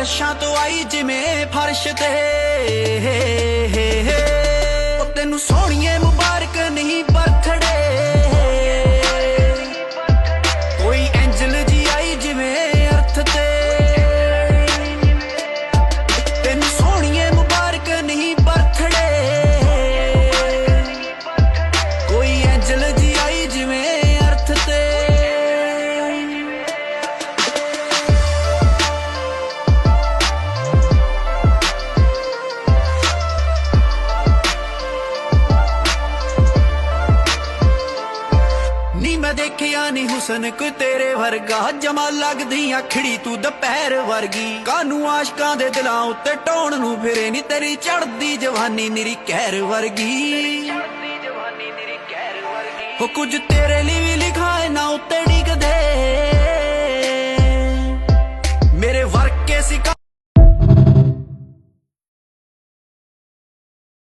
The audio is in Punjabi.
ਅਰਸ਼ਾਂ ਤੋਂ ਆਈ ਜਿਵੇਂ ਫਰਸ਼ ਤੇ ਉਹ ਤੈਨੂੰ ਸੋਹਣੀਏ ਮੁਬਾਰਕ ਨਹੀਂ ਬਰਥਡੇ ਕੋਈ ਐਂਜਲ ਜੀ ਆਈ ਜਿਵੇਂ ਅਰਥ ਤੇ ਤੈਨੂੰ ਸੋਹਣੀਏ ਮੁਬਾਰਕ ਨਹੀਂ ਬਰਥਡੇ ਕੋਈ ਐਂਜਲ ਜੀ ਆਈ ਜਿਵੇਂ ਅਰਥ ਤੇ ਨੀ ਮੈਂ ਦੇਖਿਆ ਨੀ ਹੁਸਨ ਕੋਈ ਤੇਰੇ ਵਰਗਾ ਜਮਾ ਲੱਗਦੀ ਆਖੜੀ ਤੂੰ ਦੁਪਹਿਰ ਵਰਗੀ ਕਾਨੂੰ ਆਸ਼ਕਾਂ ਦੇ ਦਿਲਾਂ ਉੱਤੇ ਟੋਣ ਨੂੰ ਫਿਰੇ ਨੀ ਤੇਰੀ ਚੜਦੀ ਜਵਾਨੀ ਨਿਰੀ ਕਹਿਰ ਵਰਗੀ ਹੋ ਕੁਝ ਤੇਰੇ ਲਈ